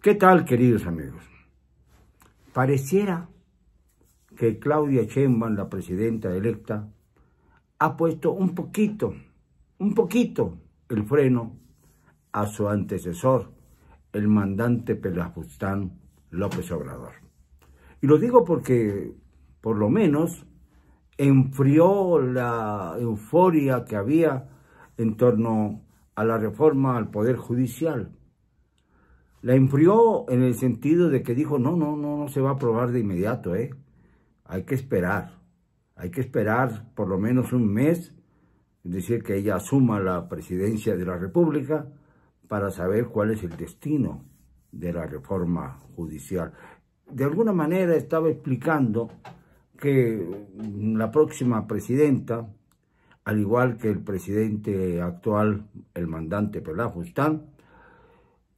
¿Qué tal, queridos amigos? Pareciera que Claudia Sheinbaum, la presidenta electa, ha puesto un poquito el freno a su antecesor, el mandante pelafustán López Obrador. Y lo digo porque, por lo menos, enfrió la euforia que había en torno a la reforma al Poder Judicial. La enfrió en el sentido de que dijo, no se va a aprobar de inmediato, hay que esperar por lo menos un mes, es decir, que ella asuma la presidencia de la República para saber cuál es el destino de la reforma judicial. De alguna manera estaba explicando que la próxima presidenta, al igual que el presidente actual, el mandante pelafustán,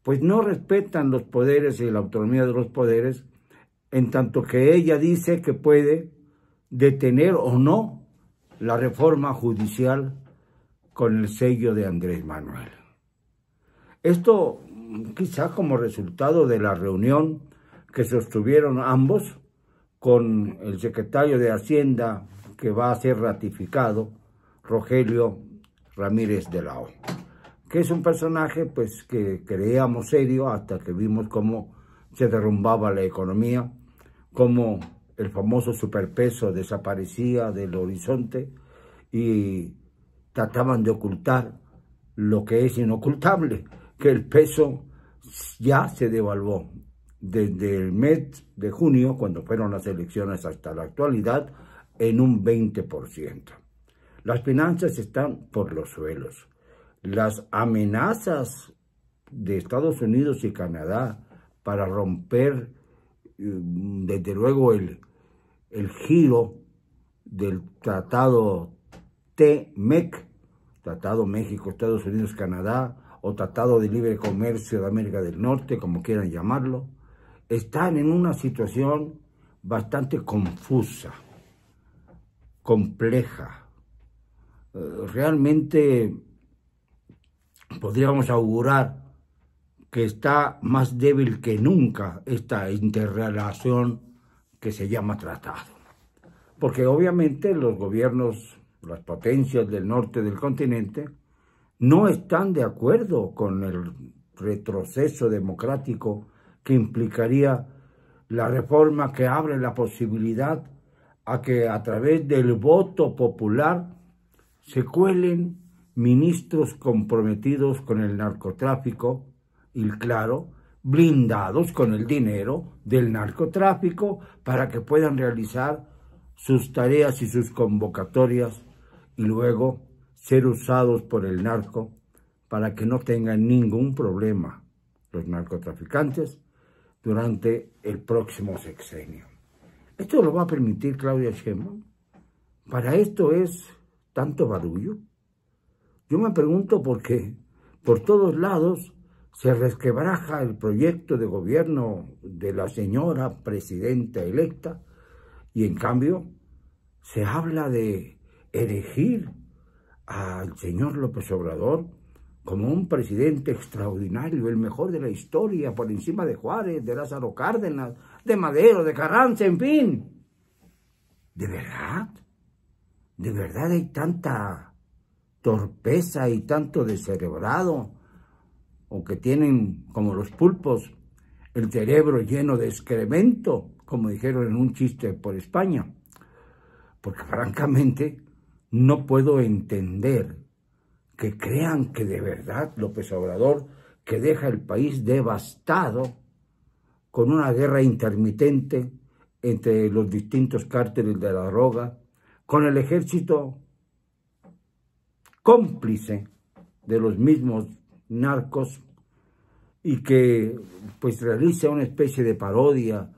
pues no respetan los poderes y la autonomía de los poderes, en tanto que ella dice que puede detener o no la reforma judicial con el sello de Andrés Manuel. Esto quizá como resultado de la reunión que sostuvieron ambos con el secretario de Hacienda que va a ser ratificado, Rogelio Ramírez de la O, que es un personaje pues que creíamos serio hasta que vimos cómo se derrumbaba la economía, cómo el famoso superpeso desaparecía del horizonte y trataban de ocultar lo que es inocultable, que el peso ya se devaluó desde el mes de junio, cuando fueron las elecciones, hasta la actualidad, en un 20%. Las finanzas están por los suelos. Las amenazas de Estados Unidos y Canadá para romper, desde luego, el giro del Tratado TMEC, Tratado México, Estados Unidos, Canadá, o Tratado de Libre Comercio de América del Norte, como quieran llamarlo, están en una situación bastante confusa, compleja. Realmente podríamos augurar que está más débil que nunca esta interrelación que se llama tratado. Porque obviamente los gobiernos, las potencias del norte del continente, no están de acuerdo con el retroceso democrático que implicaría la reforma que abre la posibilidad a que a través del voto popular se cuelen ministros comprometidos con el narcotráfico y, claro, blindados con el dinero del narcotráfico para que puedan realizar sus tareas y sus convocatorias y luego ser usados por el narco para que no tengan ningún problema los narcotraficantes durante el próximo sexenio. ¿Esto lo va a permitir Claudia Sheinbaum? ¿Para esto es tanto barullo? Yo me pregunto por qué por todos lados se resquebraja el proyecto de gobierno de la señora presidenta electa y en cambio se habla de elegir al señor López Obrador como un presidente extraordinario, el mejor de la historia, por encima de Juárez, de Lázaro Cárdenas, de Madero, de Carranza, en fin. ¿De verdad? ¿De verdad hay tanta torpeza y tanto descerebrado? ¿O que tienen, como los pulpos, el cerebro lleno de excremento, como dijeron en un chiste por España? Porque francamente no puedo entender que crean que de verdad López Obrador, que deja el país devastado con una guerra intermitente entre los distintos cárteles de la droga, con el ejército cómplice de los mismos narcos y que pues realiza una especie de parodia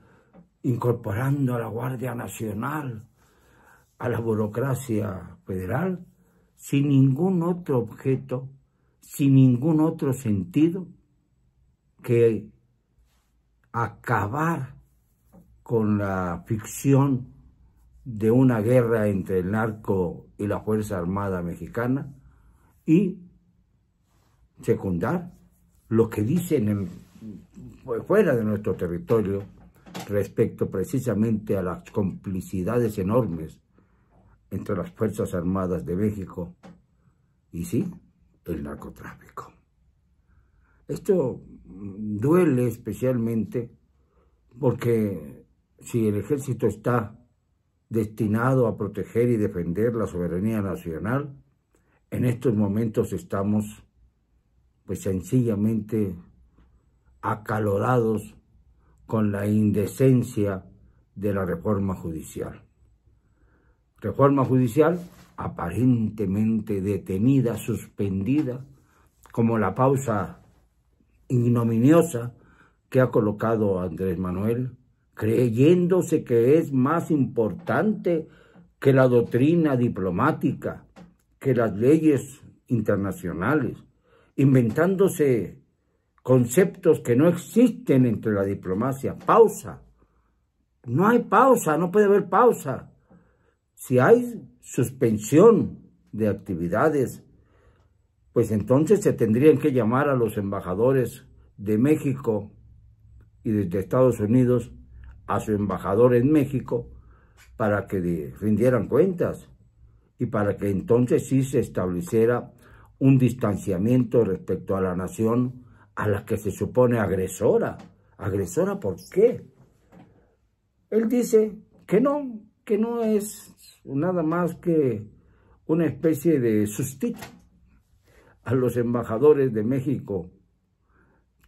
incorporando a la Guardia Nacional a la burocracia federal sin ningún otro objeto, sin ningún otro sentido que acabar con la ficción de una guerra entre el narco y la Fuerza Armada Mexicana y secundar lo que dicen fuera de nuestro territorio respecto precisamente a las complicidades enormes entre las Fuerzas Armadas de México y sí, el narcotráfico. Esto duele especialmente porque si el ejército está destinado a proteger y defender la soberanía nacional, en estos momentos estamos pues sencillamente acalorados con la indecencia de la reforma judicial. Reforma judicial aparentemente detenida, suspendida, como la pausa ignominiosa que ha colocado Andrés Manuel, creyéndose que es más importante que la doctrina diplomática, que las leyes internacionales, inventándose conceptos que no existen entre la diplomacia. Pausa. No hay pausa, no puede haber pausa. Si hay suspensión de actividades, pues entonces se tendrían que llamar a los embajadores de México y de Estados Unidos a su embajador en México para que rindieran cuentas y para que entonces sí se estableciera un distanciamiento respecto a la nación a la que se supone agresora. ¿Agresora por qué? Él dice que no es nada más que una especie de sustito a los embajadores de México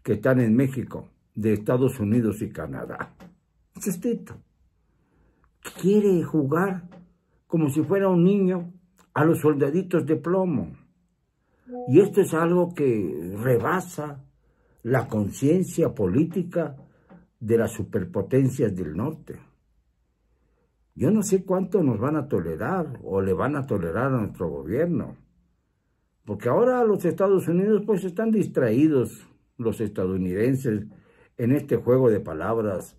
que están en México, de Estados Unidos y Canadá. Sustito. Quiere jugar como si fuera un niño a los soldaditos de plomo. Y esto es algo que rebasa la conciencia política de las superpotencias del norte. Yo no sé cuánto nos van a tolerar o le van a tolerar a nuestro gobierno. Porque ahora los Estados Unidos pues están distraídos, los estadounidenses, en este juego de palabras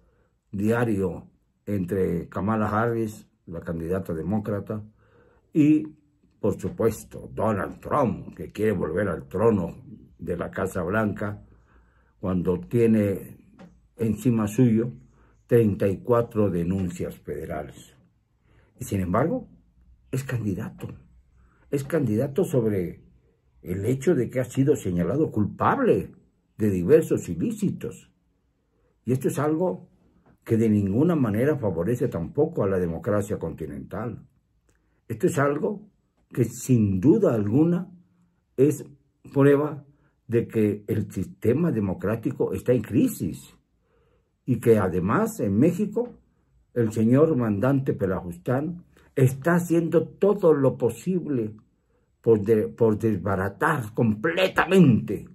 diario entre Kamala Harris, la candidata demócrata, y por supuesto Donald Trump, que quiere volver al trono de la Casa Blanca cuando tiene encima suyo 34 denuncias federales. Y sin embargo, es candidato. Es candidato sobre el hecho de que ha sido señalado culpable de diversos ilícitos. Y esto es algo que de ninguna manera favorece tampoco a la democracia continental. Esto es algo que sin duda alguna es prueba de que el sistema democrático está en crisis y que además en México el señor mandante Pelajustán está haciendo todo lo posible por desbaratar completamente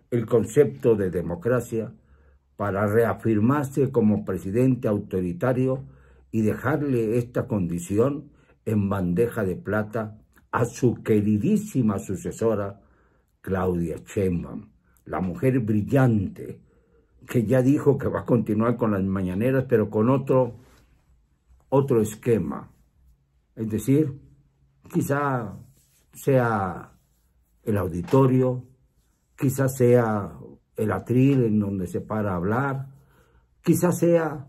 el concepto de democracia para reafirmarse como presidente autoritario y dejarle esta condición en bandeja de plata a su queridísima sucesora, Claudia Sheinbaum, la mujer brillante, que ya dijo que va a continuar con las mañaneras, pero con otro esquema. Es decir, quizá sea el auditorio, quizá sea el atril en donde se para a hablar, quizá sea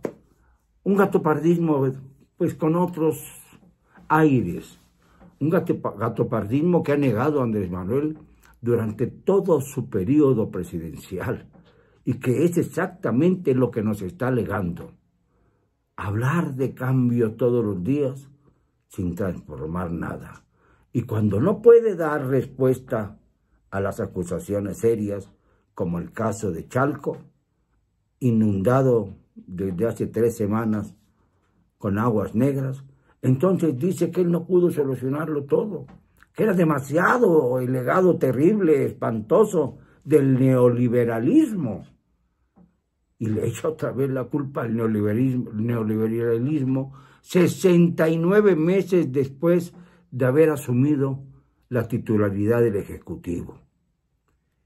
un gatopardismo pues con otros aires, un gatopardismo que ha negado a Andrés Manuel durante todo su periodo presidencial y que es exactamente lo que nos está alegando. Hablar de cambio todos los días sin transformar nada. Y cuando no puede dar respuesta a las acusaciones serias, como el caso de Chalco, inundado desde hace 3 semanas con aguas negras, entonces dice que él no pudo solucionarlo todo, que era demasiado el legado terrible, espantoso del neoliberalismo. Y le echa otra vez la culpa al neoliberalismo 69 meses después de haber asumido la titularidad del Ejecutivo.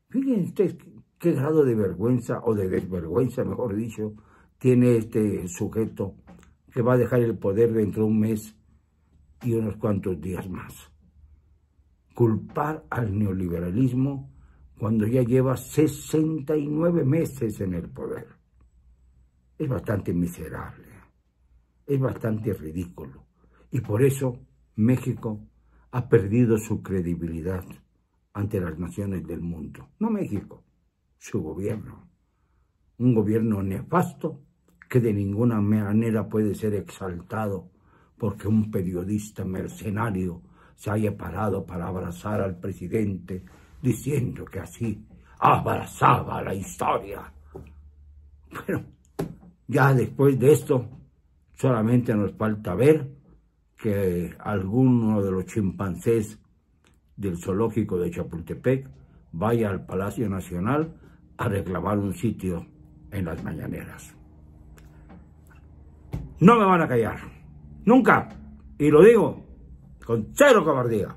Fíjense ustedes qué grado de vergüenza, o de desvergüenza, mejor dicho, tiene este sujeto que va a dejar el poder dentro de un mes y unos cuantos días más. Culpar al neoliberalismo cuando ya lleva 69 meses en el poder. es bastante miserable, es bastante ridículo. Y por eso México ha perdido su credibilidad ante las naciones del mundo. No México, su gobierno. Un gobierno nefasto que de ninguna manera puede ser exaltado porque un periodista mercenario se haya parado para abrazar al presidente diciendo que así abrazaba la historia. Pero ya después de esto, solamente nos falta ver que alguno de los chimpancés del zoológico de Chapultepec vaya al Palacio Nacional a reclamar un sitio en las mañaneras. No me van a callar, nunca, y lo digo con cero cobardía.